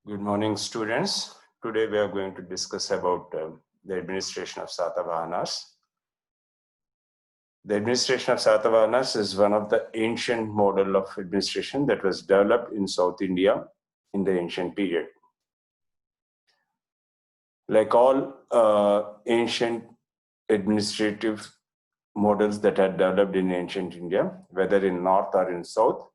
Good morning, students. Today we are going to discuss about the administration of Satavahanas. The administration of Satavahanas is one of the ancient model of administration that was developed in South India in the ancient period. Like all ancient administrative models that had developed in ancient India, whether in North or in South,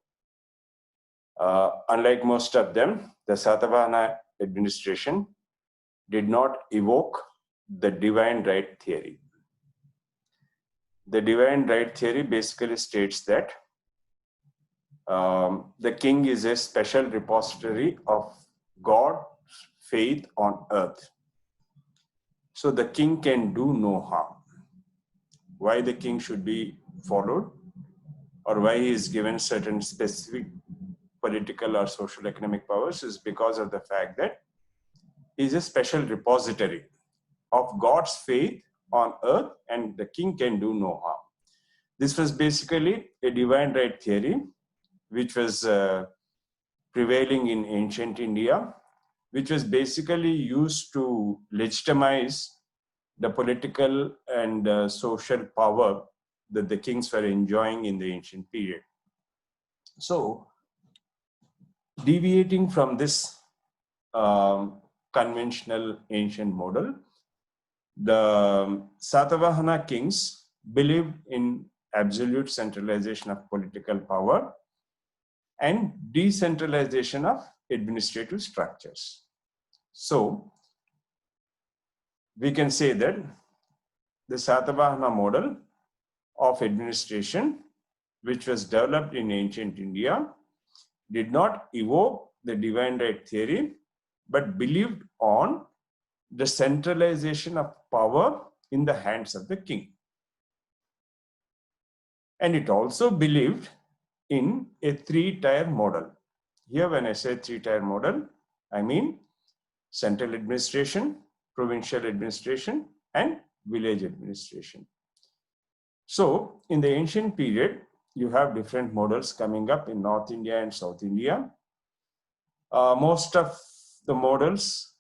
unlike most of them, the Satavahana administration did not evoke the divine right theory. The divine right theory basically states that the king is a special repository of God's faith on earth. So the king can do no harm. Why the king should be followed, or why he is given certain specific political or social economic powers, is because of the fact that he is a special repository of God's faith on earth, and the king can do no harm. This was basically a divine right theory which was prevailing in ancient India, which was basically used to legitimize the political and social power that the kings were enjoying in the ancient period. So, deviating from this conventional ancient model, the Satavahana kings believed in absolute centralization of political power and decentralization of administrative structures. So, we can say that the Satavahana model of administration, which was developed in ancient India, did not evoke the divine right theory, but believed on the centralization of power in the hands of the king. And it also believed in a three-tier model. Here, when I say three-tier model, I mean central administration, provincial administration, and village administration. So, in the ancient period, you have different models coming up in North India and South India. Most of the models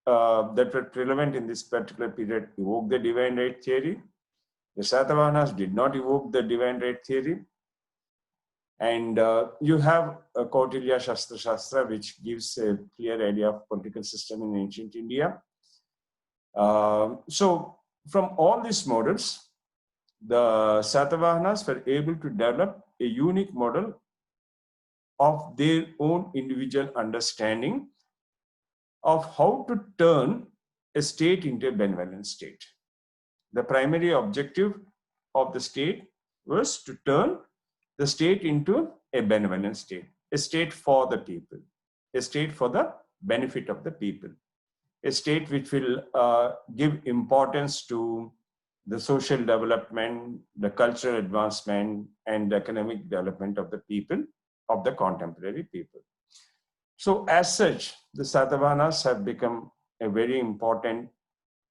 that were relevant in this particular period evoke the divine right theory. The Satavahanas did not evoke the divine right theory. And you have a Kautilya Shastra, which gives a clear idea of political system in ancient India. So from all these models, the Satavahanas were able to develop a unique model of their own individual understanding of how to turn a state into a benevolent state. The primary objective of the state was to turn the state into a benevolent state, a state for the people, a state for the benefit of the people, a state which will give importance to the social development, the cultural advancement, and the economic development of the people, of the contemporary people. So as such, the Satavahanas have become a very important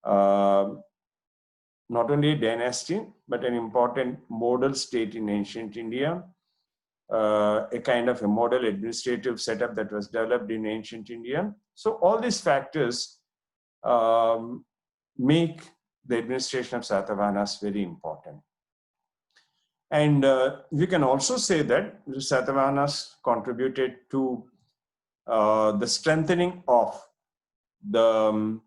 not only a dynasty, but an important model state in ancient India, a kind of a model administrative setup that was developed in ancient India. So all these factors make the administration of Satavahanas very important. And we can also say that the Satavahanas contributed to the strengthening of the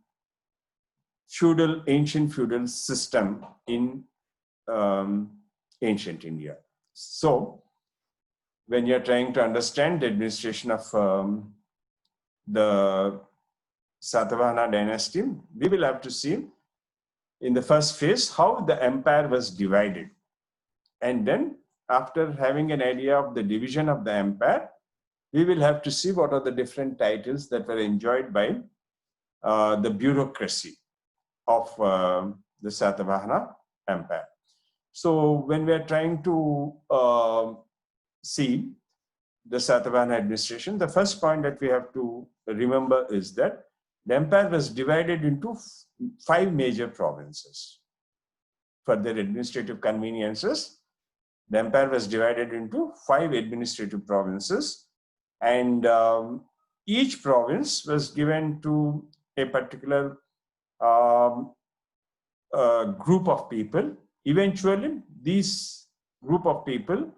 ancient feudal system in ancient India. So, when you're trying to understand the administration of the Satavahana dynasty, we will have to see in the first phase how the empire was divided. And then, after having an idea of the division of the empire, we will have to see what are the different titles that were enjoyed by the bureaucracy of the Satavahana empire. So when we are trying to see the Satavahana administration, the first point that we have to remember is that the empire was divided into 5 major provinces. For their administrative conveniences, the empire was divided into 5 administrative provinces, and each province was given to a particular group of people. Eventually, this group of people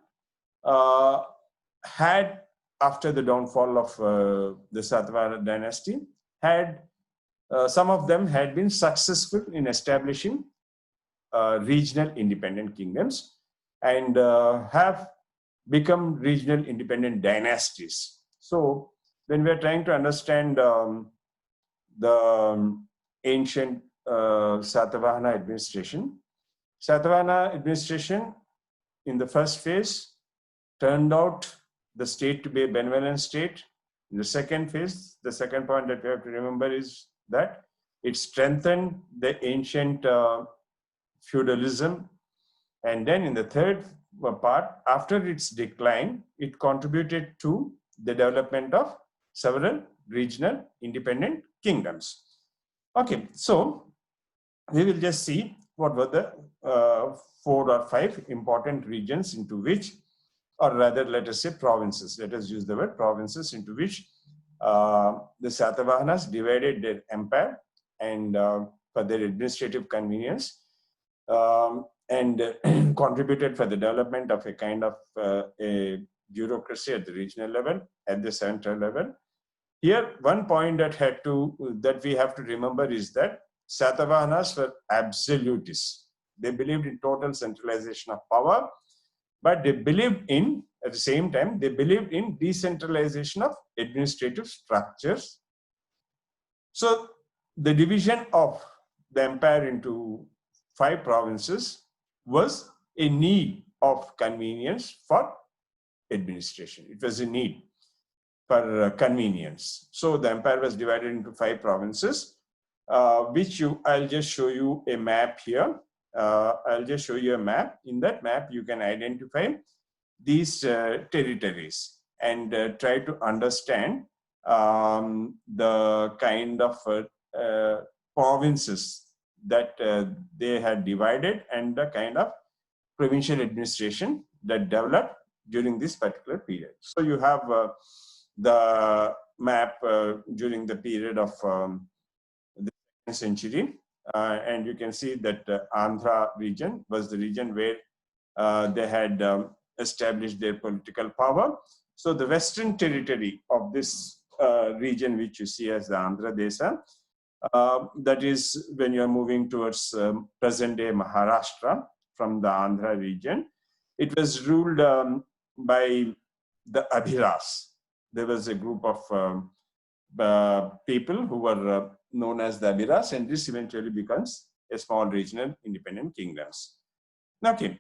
had, after the downfall of the Satavahana dynasty, had some of them had been successful in establishing regional independent kingdoms and have become regional independent dynasties. So when we are trying to understand the ancient Satavahana administration, Satavahana administration in the first phase turned out the state to be a benevolent state. In the second phase, the second point that we have to remember is that it strengthened the ancient feudalism. And then in the third part, after its decline, it contributed to the development of several regional independent kingdoms. Okay, so we will just see what were the 4 or 5 important regions into which, or rather let us say provinces, let us use the word provinces, into which the Satavahanas divided their empire and for their administrative convenience, and contributed for the development of a kind of a bureaucracy at the regional level, at the central level. Here, one point that we have to remember is that Satavahanas were absolutists. They believed in total centralization of power, but they believed in, at the same time, they believed in decentralization of administrative structures. So the division of the empire into 5 provinces was a need of convenience for administration. It was a need for convenience. So the empire was divided into 5 provinces, which I'll just show you a map here. I'll just show you a map. In that map, you can identify these territories and try to understand the kind of provinces that they had divided and the kind of provincial administration that developed during this particular period. So you have the map during the period of the 2nd century, and you can see that Andhra region was the region where they had established their political power. So the western territory of this region, which you see as the Andhra Desa, that is when you are moving towards present-day Maharashtra from the Andhra region. It was ruled by the Abhiras. There was a group of people who were known as the Abhiras, and this eventually becomes a small regional independent kingdoms. Okay,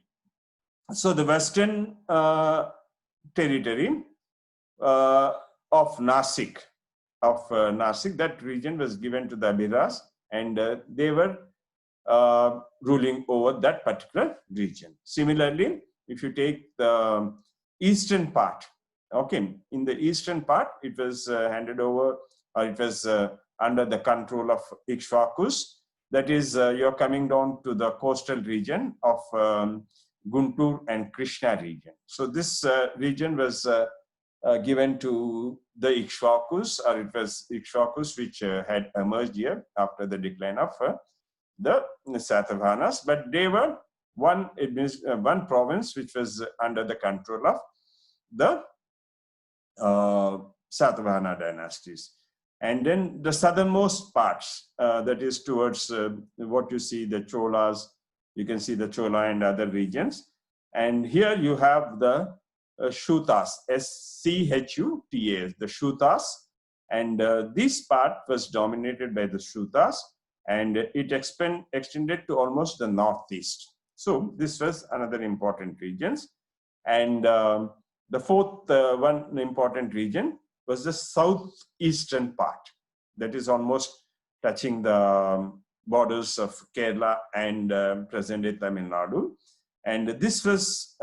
so the western territory of Nasik, that region was given to the Abhiras, and they were ruling over that particular region. Similarly, if you take the eastern part, okay, in the eastern part, it was handed over, or it was under the control of Ikshvakus. That is, you're coming down to the coastal region of Guntur and Krishna region. So this region was given to the Ikshvakus, or it was Ikshvakus which had emerged here after the decline of the Satavahanas, but they were one province which was under the control of the Satavahana dynasties. And then the southernmost parts, that is towards what you see, the Cholas, you can see the Chola and other regions. And here you have the Shutas, S-C-H-U-T-A-S, the Shutas. And this part was dominated by the Shutas, and it extended to almost the northeast. So this was another important regions. And the fourth one important region was the southeastern part, that is almost touching the borders of Kerala and present-day Tamil Nadu. And this was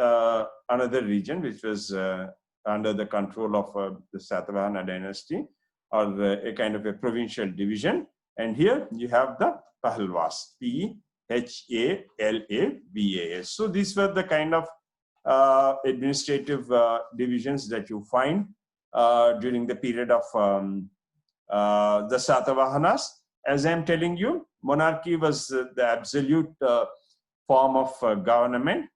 another region which was under the control of the Satavahana dynasty, or a kind of a provincial division. And here you have the Pahalwas, P-H-A-L-A-V-A-S. So these were the kind of administrative divisions that you find during the period of the Satavahanas. As I'm telling you, monarchy was the absolute form of government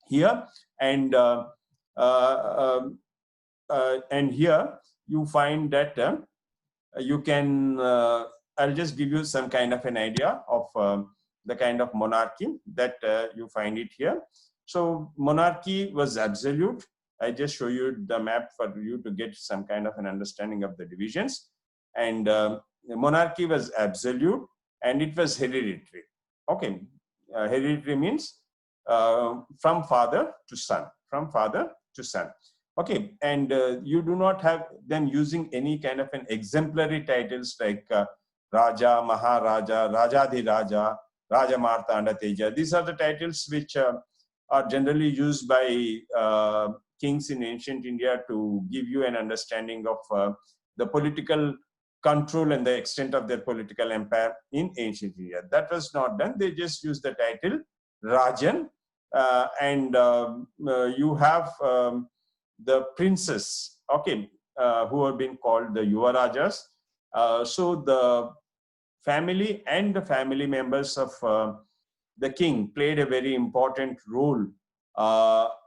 here, and here you find that you can, I'll just give you some kind of an idea of the kind of monarchy that you find it here. So monarchy was absolute. I just show you the map for you to get some kind of an understanding of the divisions. And the monarchy was absolute and it was hereditary. Okay, hereditary means from father to son, from father to son. Okay, and you do not have them using any kind of an exemplary titles like Raja, Maharaja, Rajadhiraja, Raja Martanda Teja. These are the titles which are generally used by kings in ancient India to give you an understanding of the political control and the extent of their political empire in ancient India. That was not done. They just used the title Rajan, and you have the princes, okay, who have been called the Yuvarajas. So the family and the family members of the king played a very important role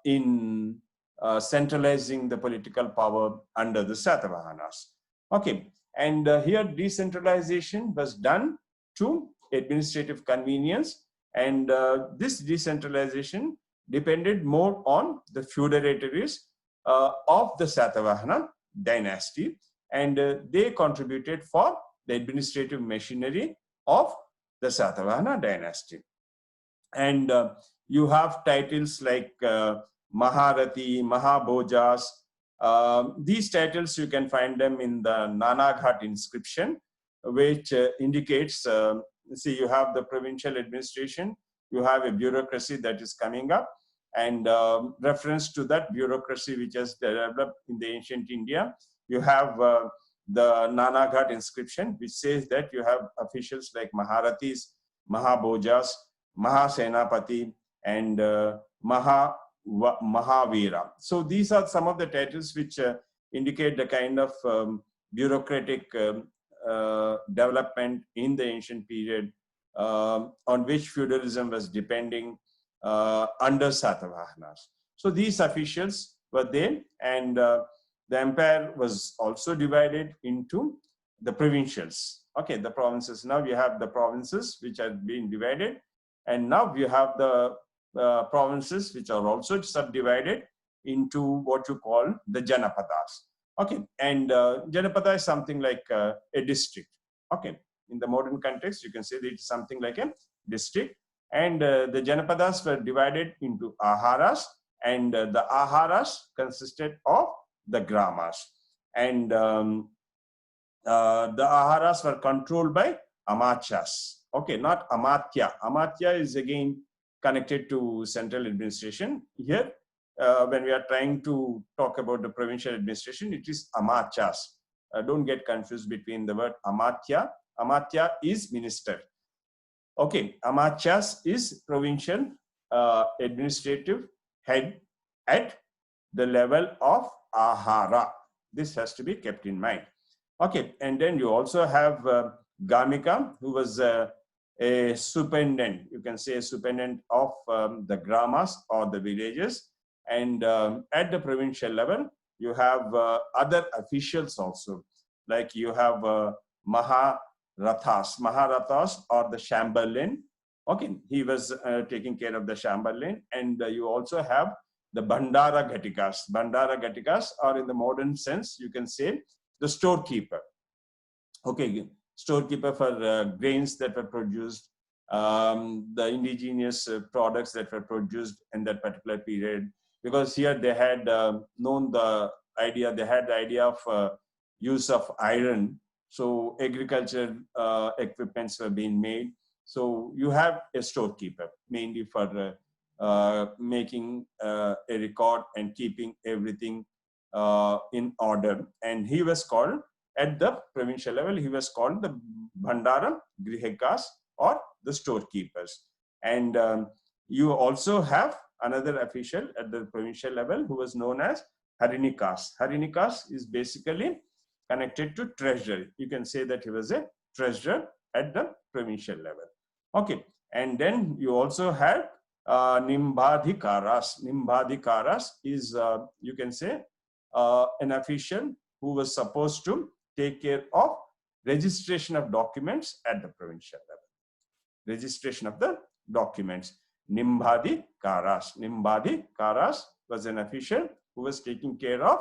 in centralizing the political power under the Satavahanas. Okay, and here decentralization was done to administrative convenience, and this decentralization depended more on the feudatories of the Satavahana dynasty, and they contributed for the administrative machinery of the Satavahana dynasty. And you have titles like Maharati, Mahabhojas. These titles, you can find them in the Nanaghat inscription, which indicates, see, you have the provincial administration, you have a bureaucracy that is coming up, and reference to that bureaucracy which has developed in the ancient India. You have the Nanaghat inscription, which says that you have officials like Maharatis, Mahabhojas, Mahasenapati, and Mahavira. So these are some of the titles which indicate the kind of bureaucratic development in the ancient period on which feudalism was depending under Satavahanas. So these officials were there, and the empire was also divided into the provincials. Okay, the provinces. Now you have the provinces which are being divided, and now you have the provinces which are also subdivided into what you call the Janapadas. Okay, and Janapada is something like a district. Okay, in the modern context, you can say that it's something like a district. And the Janapadas were divided into Aharas, and the Aharas consisted of the Gramas. And the Aharas were controlled by Amachas. Okay, not Amatya. Amatya is again connected to central administration. Here, when we are trying to talk about the provincial administration, it is Amachas. Don't get confused between the word Amatya. Amatya is minister. Okay, Amachas is provincial administrative head at the level of Ahara. This has to be kept in mind. Okay, and then you also have Gamika, who was a superintendent, you can say a superintendent of the gramas or the villages. And at the provincial level, you have other officials also, like you have Maharathas or the Chamberlain. Okay, he was taking care of the Chamberlain. And you also have the Bandara Ghatikas. Bandara Ghatikas are, in the modern sense, you can say the storekeeper. Okay, storekeeper for grains that were produced, the indigenous products that were produced in that particular period. Because here they had known the idea, they had the idea of use of iron. So agriculture equipments were being made. So you have a storekeeper, mainly for making a record and keeping everything in order. And he was called, at the provincial level, he was called the Bhandara Grihikas, or the storekeepers. And you also have another official at the provincial level who was known as Harinikas. Harinikas is basically connected to treasury. You can say that he was a treasurer at the provincial level. Okay, and then you also had Nimbadhikaras. Nimbadhikaras is, you can say, an official who was supposed to take care of registration of documents at the provincial level. Registration of the documents. Nimbadhikaras. Nimbadhikaras was an official who was taking care of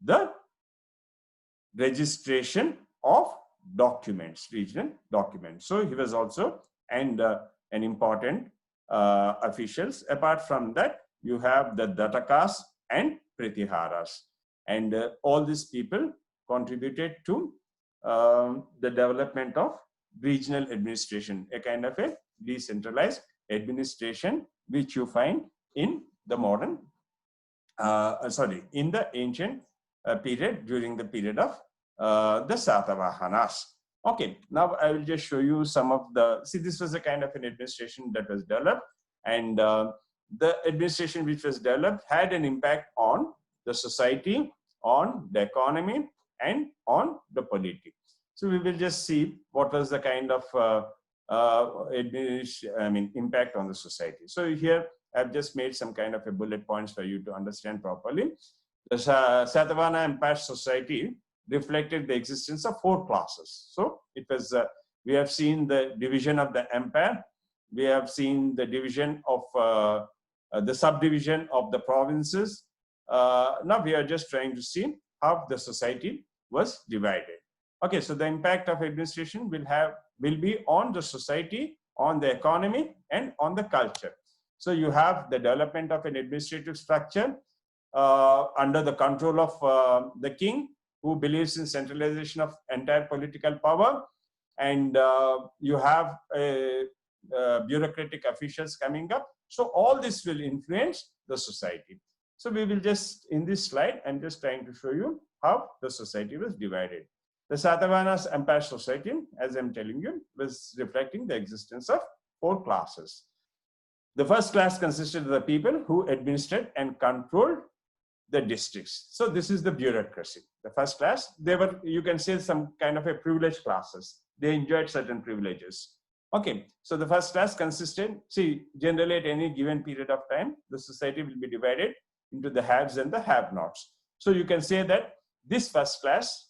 the registration of documents, regional documents. So he was also an important officials. Apart from that, you have the Datakas and Pritiharas, and all these people contributed to the development of regional administration, a kind of a decentralized administration which you find in the modern, in the ancient period, during the period of the Satavahanas. Okay, now I will just show you some of the, see, this was a kind of an administration that was developed, and the administration which was developed had an impact on the society, on the economy, and on the politics. So we will just see what was the kind of impact on the society. So here I've just made some kind of a bullet points for you to understand properly. The Satavahana Empire society reflected the existence of 4 classes. So it was, we have seen the division of the empire, we have seen the division of the subdivision of the provinces. Now we are just trying to see how the society was divided. Okay, so the impact of administration will be on the society, on the economy, and on the culture. So you have the development of an administrative structure under the control of the king, who believes in centralization of entire political power, and you have bureaucratic officials coming up. So all this will influence the society. So we will just, in this slide, I'm just trying to show you how the society was divided. The Satavahanas Empire society, as I'm telling you, was reflecting the existence of 4 classes. The first class consisted of the people who administered and controlled the districts. So this is the bureaucracy. The first class, they were, you can say, some kind of a privileged classes. They enjoyed certain privileges. Okay, so the first class consisted, see, generally at any given period of time, the society will be divided into the haves and the have-nots. So you can say that this first class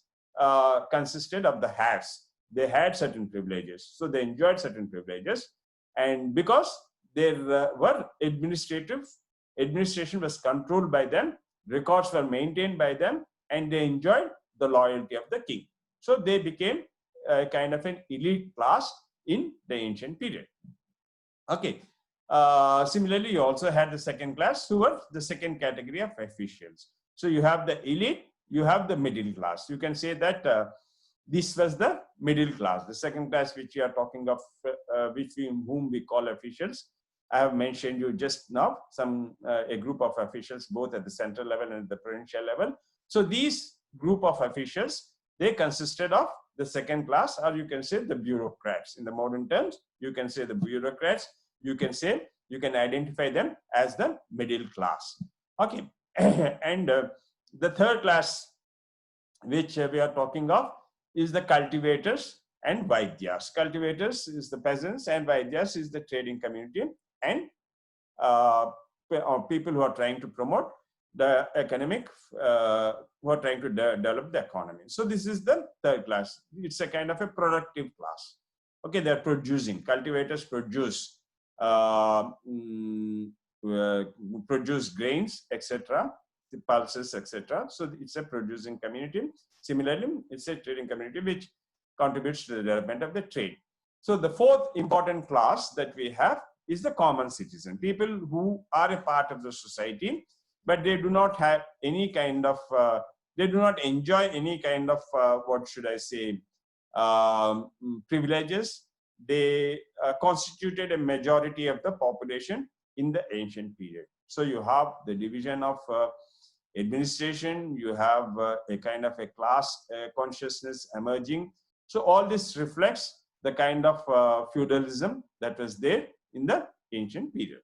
consisted of the haves. They had certain privileges, so they enjoyed certain privileges, and because there were administration was controlled by them, records were maintained by them, and they enjoyed the loyalty of the king. So they became a kind of an elite class in the ancient period. Okay. Similarly, you also had the second class, who were the second category of officials. So you have the elite, you have the middle class. You can say that this was the middle class. The second class, which we are talking of, whom we call officials. I have mentioned you just now a group of officials, both at the central level and at the provincial level. So these group of officials, they consisted of the second class, or you can say the bureaucrats. In the modern terms, you can say the bureaucrats. You can say, you can identify them as the middle class. Okay, and the third class, which we are talking of, is the cultivators and Vaidyas. Cultivators is the peasants, and Vaidyas is the trading community, and people who are trying to promote the economic, who are trying to develop the economy. So this is the third class. It's a kind of a productive class. Okay, they're producing. Cultivators produce produce grains, etc., pulses, etc. So it's a producing community. Similarly, it's a trading community which contributes to the development of the trade. So the fourth important class that we have is the common citizen, people who are a part of the society, but they do not have any kind of, they do not enjoy any kind of, what should I say, privileges. They constituted a majority of the population in the ancient period. So you have the division of administration, you have a kind of a class consciousness emerging. So all this reflects the kind of feudalism that was there in the ancient period.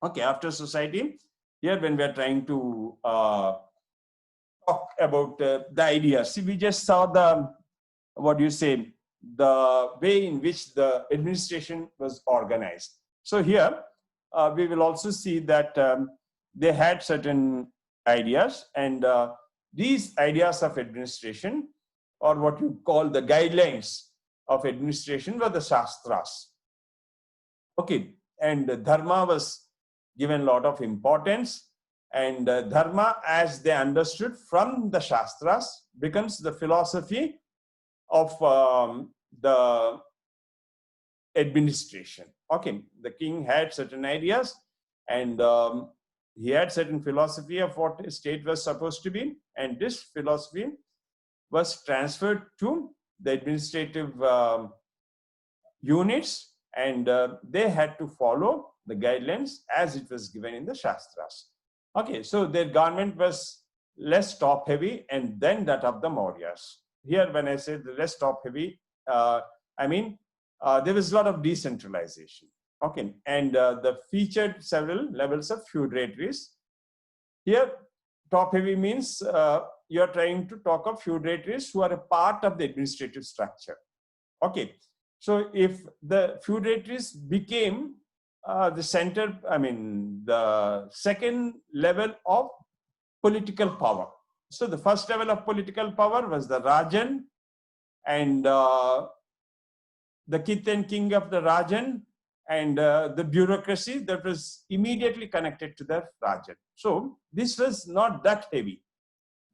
Okay, after society, here when we are trying to talk about the ideas. See, we just saw the, what do you say, the way in which the administration was organized. So here we will also see that they had certain ideas, and these ideas of administration, or what you call the guidelines of administration, were the Shastras. Okay, and Dharma was given a lot of importance, and Dharma, as they understood from the Shastras, becomes the philosophy of the administration. Okay, the king had certain ideas, and he had certain philosophy of what a state was supposed to be, and this philosophy was transferred to the administrative units, and they had to follow the guidelines as it was given in the Shastras. Okay, so their government was less top heavy, and then that of the Mauryas. Here, when I say the less top heavy, I mean there was a lot of decentralization. Okay, and the featured several levels of feudatories. Here, top heavy means you are trying to talk of feudatories who are a part of the administrative structure. Okay, so if the feudatories became the center, I mean the second level of political power. So the first level of political power was the Rajan, and the kith and king of the Rajan, and the bureaucracy that was immediately connected to the Rajan. So this was not that heavy.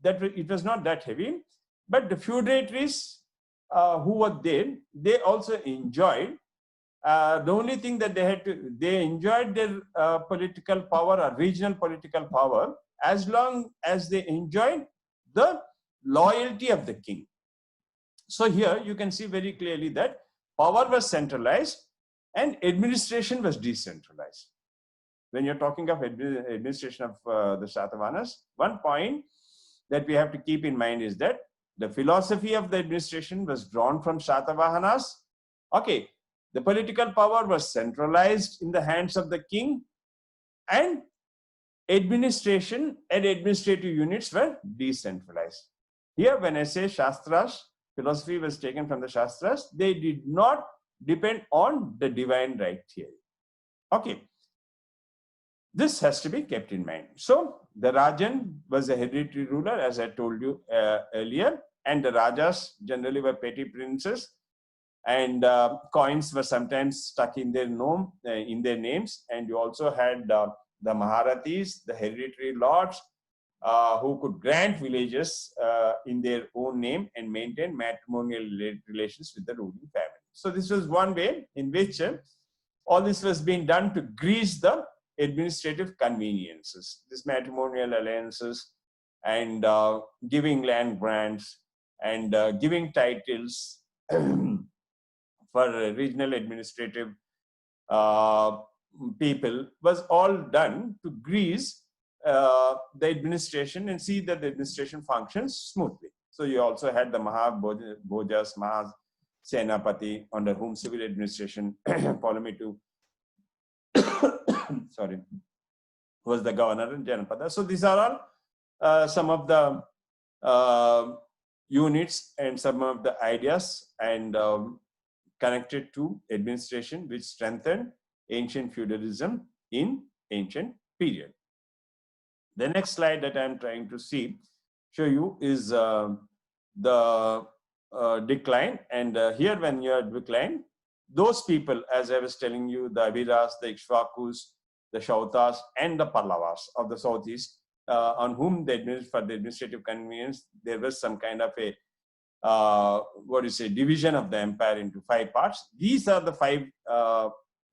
It was not that heavy, but the feudatories who were there, they also enjoyed. The only thing that they enjoyed their political power or regional political power as long as they enjoyed the loyalty of the king. So here you can see very clearly that power was centralized and administration was decentralized. When you're talking of administration of the Satavahanas, one point that we have to keep in mind is that the philosophy of the administration was drawn from Satavahanas. Okay, the political power was centralized in the hands of the king, and administration and administrative units were decentralized. Here, when I say Shastras, philosophy was taken from the Shastras, they did not depend on the divine right theory. Okay, this has to be kept in mind. So the Rajan was a hereditary ruler, as I told you earlier, and the Rajas generally were petty princes, and coins were sometimes stuck in their names, and you also had the Maharathis, the hereditary lords, who could grant villages in their own name and maintain matrimonial relations with the ruling family. So this was one way in which all this was being done to grease the administrative conveniences, these matrimonial alliances, and giving land grants, and giving titles for regional administrative people was all done to grease the administration and see that the administration functions smoothly. So you also had the Mahabhojas, Mahasenapati, under whom civil administration, Ptolemy II, sorry, was the governor in Janapada. So these are all some of the units and some of the ideas and connected to administration which strengthened ancient feudalism in ancient period. The next slide that I am trying to show you is the decline. And here, when you are decline, those people, as I was telling you, the Abhiras, the Ikshvakus, the Shautas, and the Pallavas of the southeast, on whom for the administrative convenience, there was some kind of a division of the empire into 5 parts. These are the 5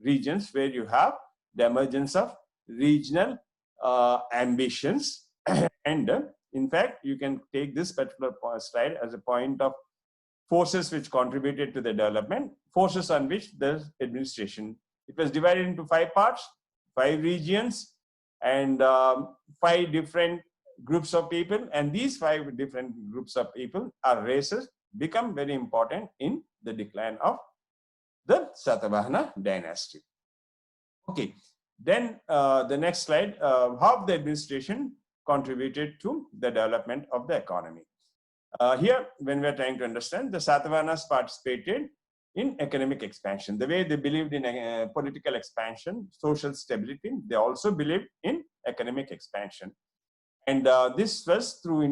regions where you have the emergence of regional ambitions. And in fact, you can take this particular slide as a point of forces which contributed to the development, forces on which the administration, it was divided into 5 parts, 5 regions, and 5 different groups of people. And these 5 different groups of people or races become very important in the decline of the Satavahana dynasty. Okay, then the next slide, how the administration contributed to the development of the economy. Here, when we are trying to understand, the Satavahanas participated in economic expansion. The way they believed in political expansion, social stability, they also believed in economic expansion. And this was through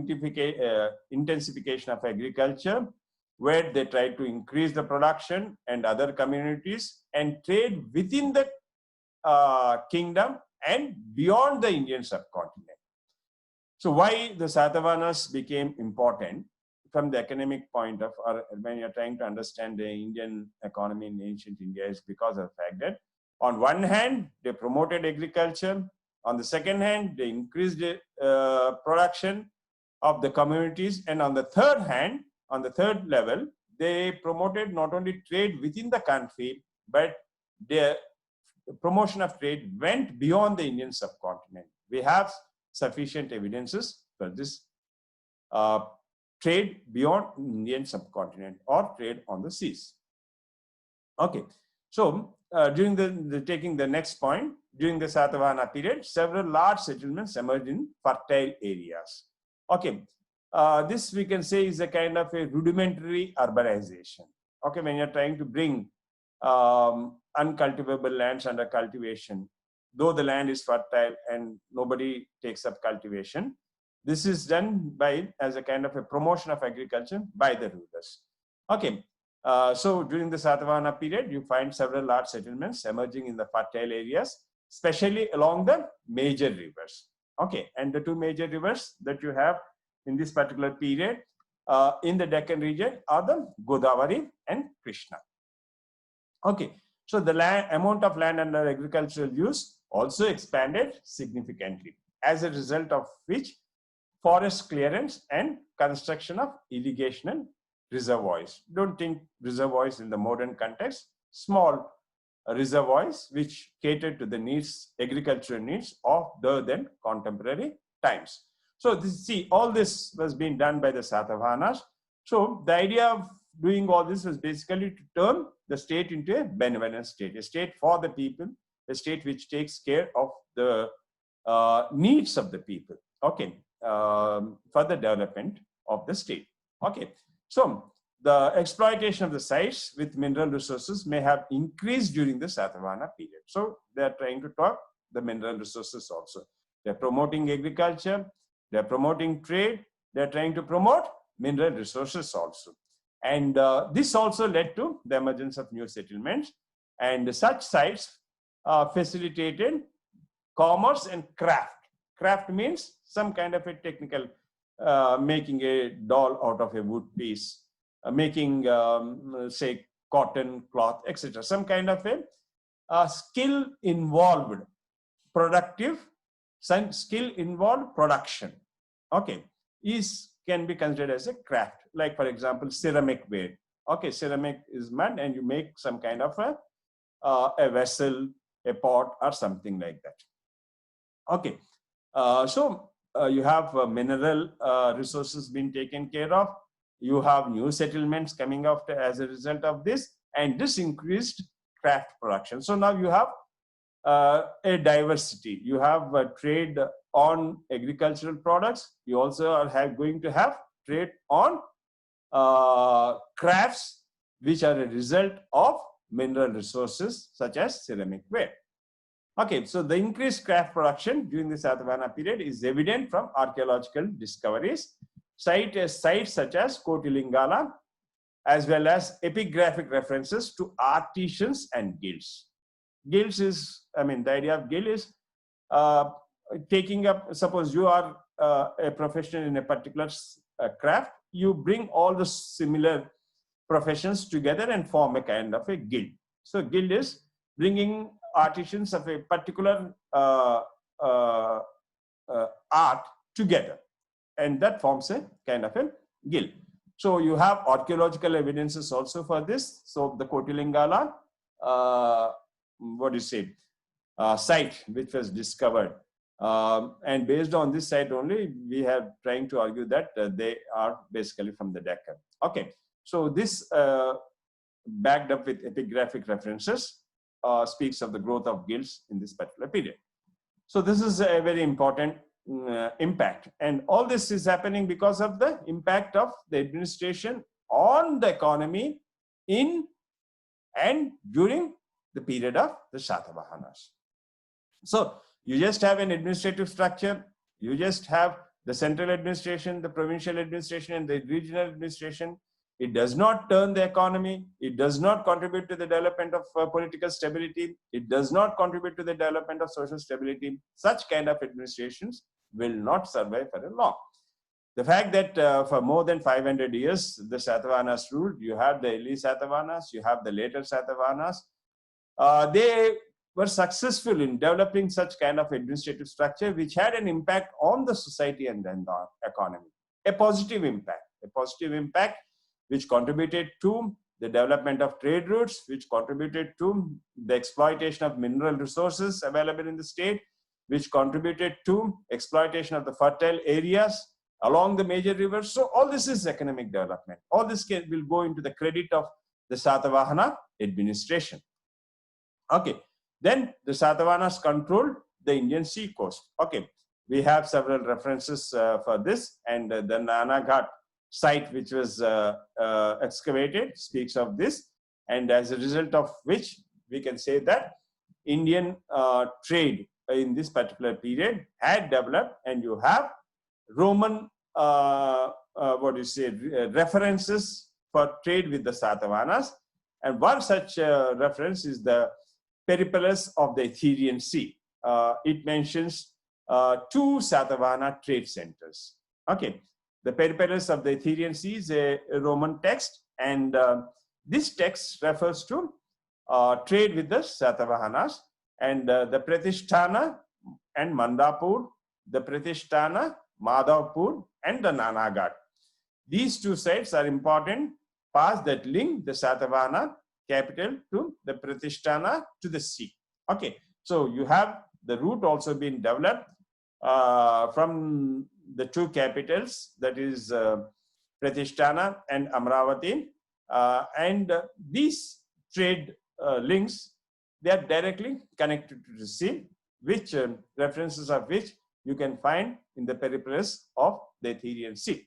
intensification of agriculture, where they tried to increase the production and other communities and trade within the kingdom and beyond the Indian subcontinent. So why the Satavahanas became important from the economic point of, or when you're trying to understand the Indian economy in ancient India, is because of the fact that on one hand, they promoted agriculture. On the second hand, they increased the production of the communities. And on the third hand, on the third level, they promoted not only trade within the country, but their promotion of trade went beyond the Indian subcontinent. We have sufficient evidences for this trade beyond Indian subcontinent or trade on the seas. Okay, so during taking the next point, during the Satavahana period, several large settlements emerged in fertile areas. Okay, this we can say is a kind of a rudimentary urbanization. Okay, when you're trying to bring uncultivable lands under cultivation, though the land is fertile and nobody takes up cultivation, this is done by as a kind of a promotion of agriculture by the rulers. Okay, so during the Satavahana period, you find several large settlements emerging in the fertile areas, especially along the major rivers. Okay, and the two major rivers that you have in this particular period in the Deccan region are the Godavari and Krishna. Okay, so the amount of land under agricultural use also expanded significantly, as a result of which forest clearance and construction of irrigation reservoirs. Don't think reservoirs in the modern context, small reservoirs which cater to the needs, agricultural needs of the then contemporary times. So see, all this was being done by the Satavahanas. So the idea of doing all this was basically to turn the state into a benevolent state, a state for the people, a state which takes care of the needs of the people, okay, for the development of the state. Okay, so the exploitation of the sites with mineral resources may have increased during the Satavahana period. So they are trying to talk the mineral resources also. They're promoting agriculture, they're promoting trade, they're trying to promote mineral resources also. And this also led to the emergence of new settlements, and such sites facilitated commerce and craft. Craft means some kind of a technical, making a doll out of a wood piece, making, say, cotton, cloth, etc. Some kind of a skill involved, productive, some skill involved production. Okay, can be considered as a craft. Like, for example, ceramic ware. Okay, ceramic is mud and you make some kind of a vessel, a pot or something like that. Okay, so you have mineral resources being taken care of. You have new settlements coming out as a result of this, and this increased craft production. So now you have a diversity. You have trade on agricultural products. You also are going to have trade on crafts, which are a result of mineral resources such as ceramic ware. Okay, so the increased craft production during the Satavahana period is evident from archaeological discoveries. Sites such as Kotilingala, as well as epigraphic references to artisans and guilds. Guilds is, I mean, the idea of guild is taking up, suppose you are a professional in a particular craft, you bring all the similar professions together and form a kind of a guild. So guild is bringing artisans of a particular art together, and that forms a kind of a guild. So you have archaeological evidences also for this. So the Kotilingala, site which was discovered, and based on this site only, we have trying to argue that they are basically from the Deccan. Okay, so this backed up with epigraphic references speaks of the growth of guilds in this particular period. So this is a very important impact. And all this is happening because of the impact of the administration on the economy in and during the period of the Satavahanas. So you just have an administrative structure, you just have the central administration, the provincial administration, and the regional administration. It does not turn the economy. It does not contribute to the development of political stability. It does not contribute to the development of social stability. Such kind of administrations will not survive for a long. The fact that for more than 500 years, the Satavahanas ruled, you have the early Satavahanas, you have the later Satavahanas, they were successful in developing such kind of administrative structure which had an impact on the society and then the economy. A positive impact which contributed to the development of trade routes, which contributed to the exploitation of mineral resources available in the state, which contributed to exploitation of the fertile areas along the major rivers. So all this is economic development. All this will go into the credit of the Satavahana administration. Okay, then the Satavahanas controlled the Indian sea coast. Okay, we have several references for this, and the Nanaghat site which was excavated speaks of this, and as a result of which we can say that Indian trade in this particular period had developed, and you have Roman references for trade with the Satavahanas, and one such reference is the Periplus of the Aetherian Sea. It mentions two Satavahana trade centers. Okay, the Periplus of the Aetherian Sea is a Roman text, and this text refers to trade with the Satavahanas, and the Pratishtana and Mandapur, the Pratishtana, Madhavpur, and the Nanaghat. These two sites are important paths that link the Satavahana capital to the Pratishtana to the sea. Okay, so you have the route also been developed from the two capitals, that is Pratishtana and Amravati, and these trade links, they are directly connected to the sea, which references of which you can find in the Periplus of the Aetherian Sea.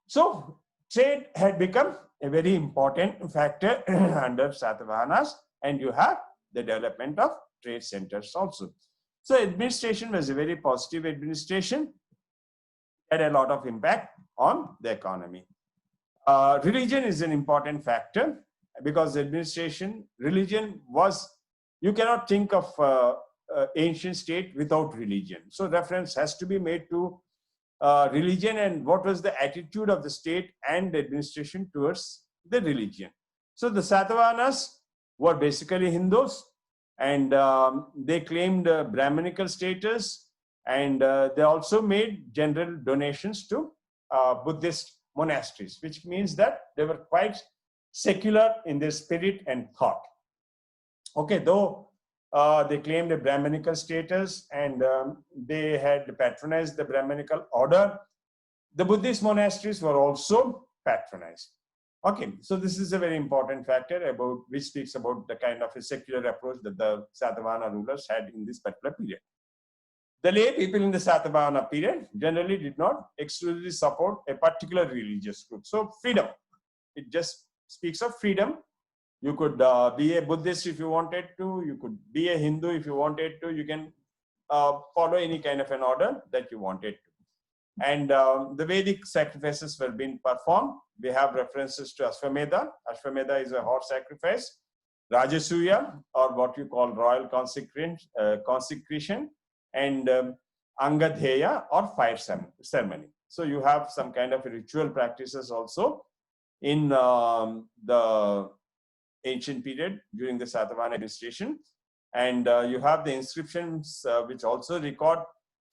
So trade had become a very important factor under Satavahanas, and you have the development of trade centers also. So administration was a very positive administration, had a lot of impact on the economy. Religion is an important factor because administration, religion was, you cannot think of ancient state without religion. So reference has to be made to religion and what was the attitude of the state and the administration towards the religion. So the Satavahanas were basically Hindus, and they claimed Brahminical status, and they also made general donations to Buddhist monasteries, which means that they were quite secular in their spirit and thought. Okay, though they claimed a Brahminical status and they had patronized the Brahminical order, the Buddhist monasteries were also patronized. Okay, so this is a very important factor about which speaks about the kind of a secular approach that the Satavahana rulers had in this particular period. The lay people in the Satavahana period generally did not exclusively support a particular religious group. So freedom, it just speaks of freedom. You could be a Buddhist if you wanted to, you could be a Hindu if you wanted to, you can follow any kind of an order that you wanted to. And the Vedic sacrifices were being performed. We have references to Ashwamedha. Ashwamedha is a horse sacrifice. Rajasuya, or what you call royal consecration, and Angadheya, or fire ceremony. So you have some kind of ritual practices also in the ancient period during the Satavahana administration. And you have the inscriptions which also record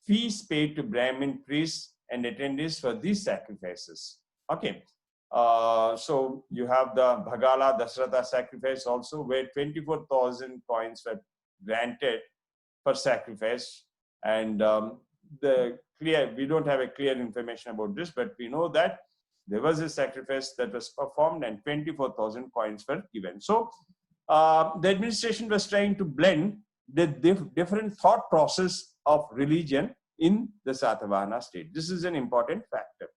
fees paid to Brahmin priests and attendees for these sacrifices. Okay, so you have the Bhagala Dasratha sacrifice also, where 24,000 coins were granted for sacrifice. And we don't have a clear information about this, but we know that there was a sacrifice that was performed and 24,000 coins were given. So the administration was trying to blend the different thought process of religion in the Satavahana state. This is an important factor.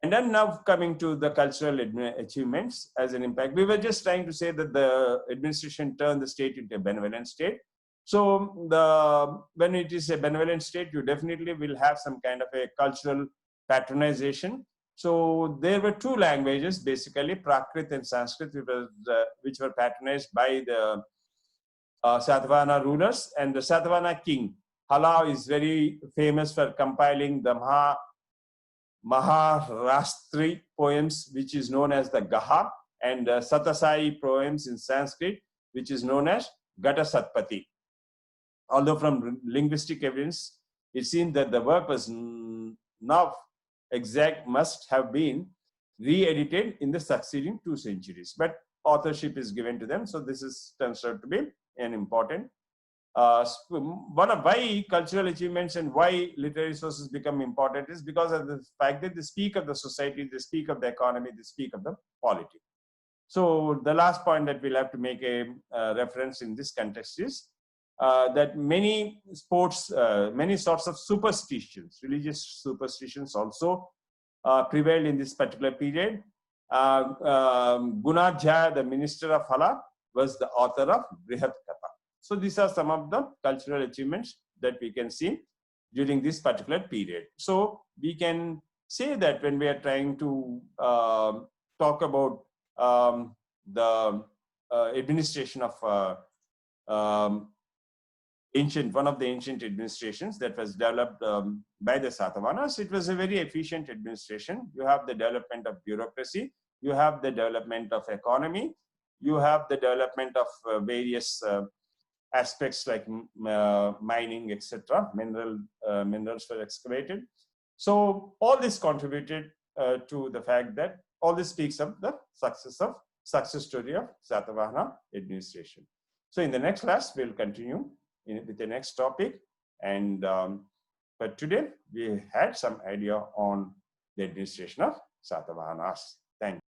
And then now coming to the cultural achievements as an impact, we were just trying to say that the administration turned the state into a benevolent state. So when it is a benevolent state, you definitely will have some kind of a cultural patronization. So there were two languages, basically Prakrit and Sanskrit, which were patronized by the Satavahana rulers. And the Satavahana king, Hala, is very famous for compiling the Maharastri poems, which is known as the Gaha, and Satasai poems in Sanskrit, which is known as Gata Satpati. Although from linguistic evidence, it seems that the work was not exact, must have been re-edited in the succeeding 2 centuries. But authorship is given to them, so this is turns out to be an important one of why cultural achievements and why literary sources become important is because of the fact that they speak of the society, they speak of the economy, they speak of the polity. So the last point that we'll have to make a reference in this context is that many many sorts of superstitions, religious superstitions also prevailed in this particular period. Gunadhyaya, the minister of Hala, was the author of Brihat Katha. So these are some of the cultural achievements that we can see during this particular period. So we can say that when we are trying to talk about the administration of one of the ancient administrations that was developed by the Satavahanas, it was a very efficient administration. You have the development of bureaucracy, you have the development of economy, you have the development of various aspects like mining, etc. Minerals were excavated. So all this contributed to the fact that all this speaks of the success story of Satavahana administration. So in the next class, we'll continue with the next topic. And but today we had some idea on the administration of Satavahanas.